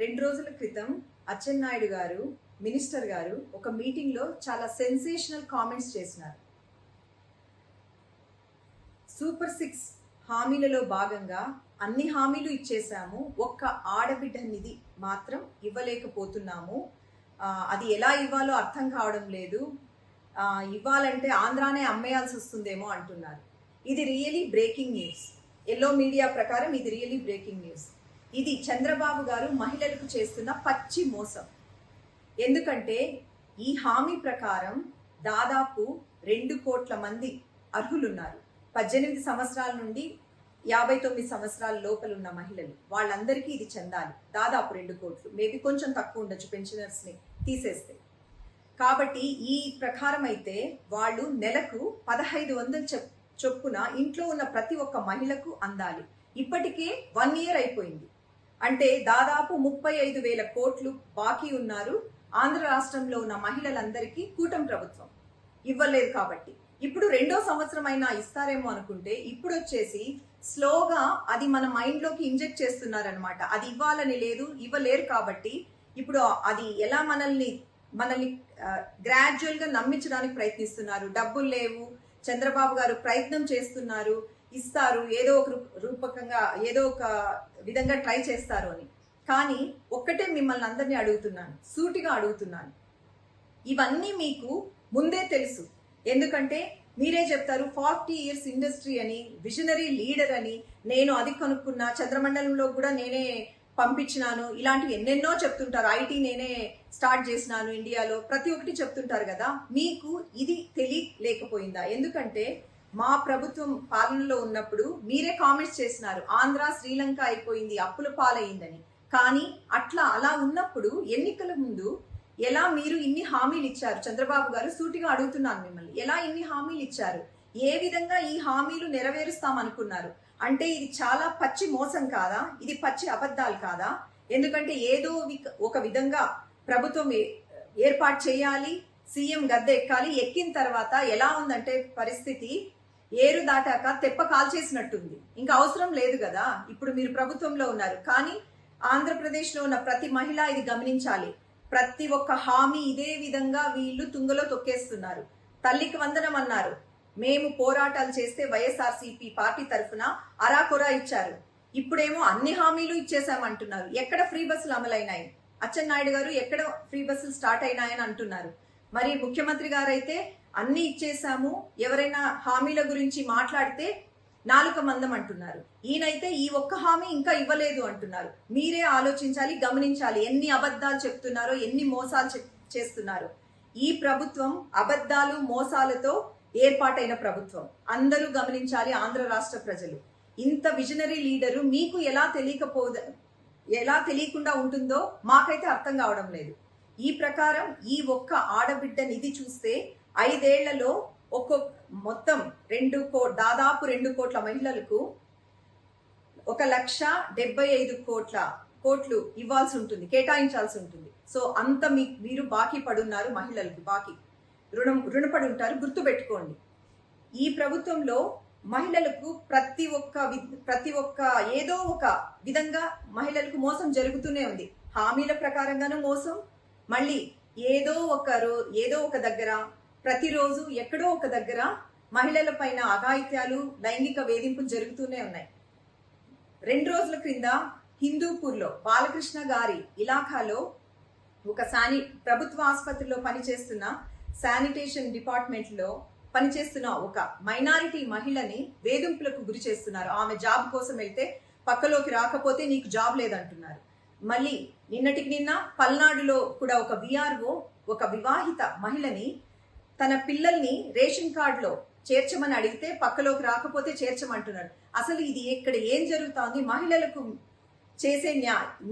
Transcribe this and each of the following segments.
2 రోజుల క్రితం అచ్చెన్నాయుడు గారు మినిస్టర్ గారు ఒక మీటింగ్ లో చాలా సెన్సేషనల్ కామెంట్స్ చేసినారు. సూపర్ 6 హామీలలో భాగంగా అన్ని హామీలు ఇచ్చేసాము, ఒక్క ఆడబిడ్డ నిధి మాత్రం ఇవ్వలేకపోతున్నాము. అది ఎలా ఇవ్వాలో అర్థం కావడం లేదు. ఇవ్వాలంటే ఆంధ్రానే అమ్మేయాల్సి వస్తుందేమో అంటున్నారు. ఇది really breaking news. Yellow media ప్రకారం ఇది రియలీ బ్రేకింగ్ న్యూస్. ఇది చంద్రబాబు గారు మహిళలకు చేస్తున్న పచ్చి మోసం. ఎందుకంటే ఈ హామీ ప్రకారం దాదాపు 2 కోట్ల మంది అర్హులున్నారు. 18 సంవత్సరాల నుండి 59 సంవత్సరాల లోపల ఉన్న మహిళలు, వాళ్ళందరికీ ఇది చెందాలి. దాదాపు 2 కోట్లు, మేబీ కొంచెం తక్కువ ఉండొచ్చు పెన్షనర్స్ ని తీసేస్తే. కాబట్టి ఈ ప్రకారం అయితే వాళ్ళు నెలకు 1500 చొప్పున ఇంట్లో ఉన్న ప్రతి ఒక్క మహిళకు అందాలి. ఇప్పటికే 1 ఇయర్ అయిపోయింది. అంటే దాదాపు 35,000 కోట్లు బాకీ ఉన్నారు ఆంధ్ర రాష్ట్రంలో ఉన్న మహిళలందరికీ కూటమి ప్రభుత్వం ఇవ్వలేదు. కాబట్టి ఇప్పుడు 2వ సంవత్సరం అయినా ఇస్తారేమో అనుకుంటే ఇప్పుడు వచ్చేసి స్లోగా అది మన మైండ్ లోకి ఇంజెక్ట్ చేస్తున్నారనమాట. అది ఇవ్వాలని లేదు, ఇవ్వలేరు. కాబట్టి ఇప్పుడు అది ఎలా మనల్ని గ్రాడ్యువల్ గా నమ్మించడానికి ప్రయత్నిస్తున్నారు. డబ్బులు లేవు, చంద్రబాబు గారు ప్రయత్నం చేస్తున్నారు, ఇస్తారు, ఏదో ఒక రూపకంగా ఏదో ఒక విధంగా ట్రై చేస్తారు అని. కానీ ఒక్కటే మిమ్మల్ని అందరినీ అడుగుతున్నాను, సూటిగా అడుగుతున్నాను, ఇవన్నీ మీకు ముందే తెలుసు. ఎందుకంటే మీరే చెప్తారు 40 ఇయర్స్ ఇండస్ట్రీ అని, విజనరీ లీడర్ అని, నేను అది కనుక్కున్నా, చంద్రమండలంలో కూడా నేనే పంపించినాను, ఇలాంటివి ఎన్నెన్నో చెప్తుంటారు. ఐటీ నేనే స్టార్ట్ చేసినాను ఇండియాలో, ప్రతి ఒక్కటి చెప్తుంటారు కదా. మీకు ఇది తెలియలేకపోయిందా? ఎందుకంటే మా ప్రభుత్వం పాలనలో ఉన్నప్పుడు మీరే కామెంట్స్ చేసినారు, ఆంధ్ర శ్రీలంక అయిపోయింది, అప్పుల పాలయ్యిందని. కానీ అలా ఉన్నప్పుడు ఎన్నికల ముందు ఎలా మీరు ఇన్ని హామీలు ఇచ్చారు? చంద్రబాబు గారు సూటిగా అడుగుతున్నాను మిమ్మల్ని, ఎలా ఇన్ని హామీలు ఇచ్చారు? ఏ విధంగా ఈ హామీలు నెరవేరుస్తామనుకున్నారు? అంటే ఇది చాలా పచ్చి మోసం కాదా? ఇది పచ్చి అబద్ధాలు కాదా? ఎందుకంటే ఏదో ఒక విధంగా ప్రభుత్వం ఏర్పాటు చేయాలి, సీఎం గద్దె ఎక్కాలి. ఎక్కిన తర్వాత ఎలా ఉందంటే పరిస్థితి, ఏరు దాటాక తెప్ప కాల్చేసినట్టుంది. ఇంకా అవసరం లేదు కదా. ఇప్పుడు మీరు ప్రభుత్వంలో ఉన్నారు, కానీ ఆంధ్రప్రదేశ్ లో ఉన్న ప్రతి మహిళ ఇది గమనించాలి. ప్రతి ఒక్క హామీ ఇదే విధంగా వీళ్ళు తుంగలో తొక్కేస్తున్నారు. తల్లికి వందనం అన్నారు, మేము పోరాటాలు చేస్తే వైఎస్ఆర్సీపీ పార్టీ తరఫున అరాకొరా ఇచ్చారు. ఇప్పుడేమో అన్ని హామీలు ఇచ్చేసామంటున్నారు. ఎక్కడ ఫ్రీ బస్సులు అమలైనాయి? అచ్చెన్నాయుడు గారు ఎక్కడ ఫ్రీ బస్సులు స్టార్ట్ అయినాయని అంటున్నారు. మరి ముఖ్యమంత్రి గారైతే అన్ని ఇచ్చేసాము, ఎవరైనా హామీల గురించి మాట్లాడితే నాలుక మందం అంటున్నారు. ఈయనైతే ఈ ఒక్క హామీ ఇంకా ఇవ్వలేదు అంటున్నారు. మీరే ఆలోచించాలి, గమనించాలి ఎన్ని అబద్ధాలు చెప్తున్నారో, ఎన్ని మోసాలు చేస్తున్నారో. ఈ ప్రభుత్వం అబద్ధాలు మోసాలతో ఏర్పాటైన ప్రభుత్వం. అందరూ గమనించాలి, ఆంధ్ర రాష్ట్ర ప్రజలు. ఇంత విజనరీ లీడరు మీకు ఎలా తెలియకుండా ఉంటుందో మాకైతే అర్థం కావడం లేదు. ఈ ప్రకారం ఈ ఒక్క ఆడబిడ్డ నిధి చూస్తే 5 ఏళ్లలో మొత్తం దాదాపు 2 కోట్ల మహిళలకు 1,75,00,000 కోట్లు ఇవ్వాల్సి ఉంటుంది, కేటాయించాల్సి ఉంటుంది. సో అంత మీరు బాకీ పడున్నారు, మహిళలకు బాకీ రుణపడి ఉంటారు. గుర్తుపెట్టుకోండి, ఈ ప్రభుత్వంలో మహిళలకు ప్రతి ఒక్క ఏదో ఒక విధంగా మహిళలకు మోసం జరుగుతూనే ఉంది. హామీల ప్రకారంగానూ మోసం, మళ్ళీ ఏదో ఒక దగ్గర ప్రతిరోజు ఎక్కడో ఒక దగ్గర మహిళల పైన అఘాయిత్యాలు, లైంగిక వేధింపులు జరుగుతూనే ఉన్నాయి. 2 రోజుల క్రింద హిందూపూర్లో బాలకృష్ణ గారి ఇలాఖాలో ఒక ప్రభుత్వ ఆసుపత్రిలో పనిచేస్తున్న శానిటేషన్ డిపార్ట్మెంట్ లో పనిచేస్తున్న ఒక మైనారిటీ మహిళని వేధింపులకు గురి చేస్తున్నారు. ఆమె జాబ్ కోసం వెళ్తే పక్కలోకి రాకపోతే నీకు జాబ్ లేదంటున్నారు. మళ్ళీ నిన్నటికి నిన్న పల్నాడులో కూడా ఒక విఆర్ఓ ఒక వివాహిత మహిళని తన పిల్లల్ని రేషన్ కార్డులో చేర్చమని అడిగితే పక్కలోకి రాకపోతే చేర్చమంటున్నారు. అసలు ఇది ఇక్కడ ఏం జరుగుతోంది? మహిళలకు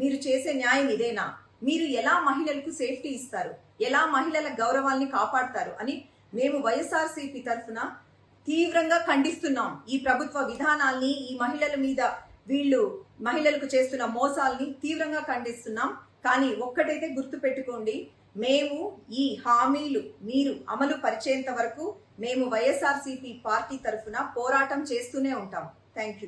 మీరు చేసే న్యాయం ఇదేనా? మీరు ఎలా మహిళలకు సేఫ్టీ ఇస్తారు? ఎలా మహిళల గౌరవాల్ని కాపాడతారు అని మేము వైఎస్ఆర్సీపీ తరఫున తీవ్రంగా ఖండిస్తున్నాం. ఈ ప్రభుత్వ విధానాల్ని, ఈ మహిళలకు చేస్తున్న మోసాల్ని తీవ్రంగా ఖండిస్తున్నాం. కానీ ఒక్కటైతే గుర్తు పెట్టుకోండి, మేము ఈ హామీలు మీరు అమలు పరిచేంత వరకు మేము వైఎస్ఆర్సీపీ పార్టీ తరఫున పోరాటం చేస్తూనే ఉంటాం. Thank you.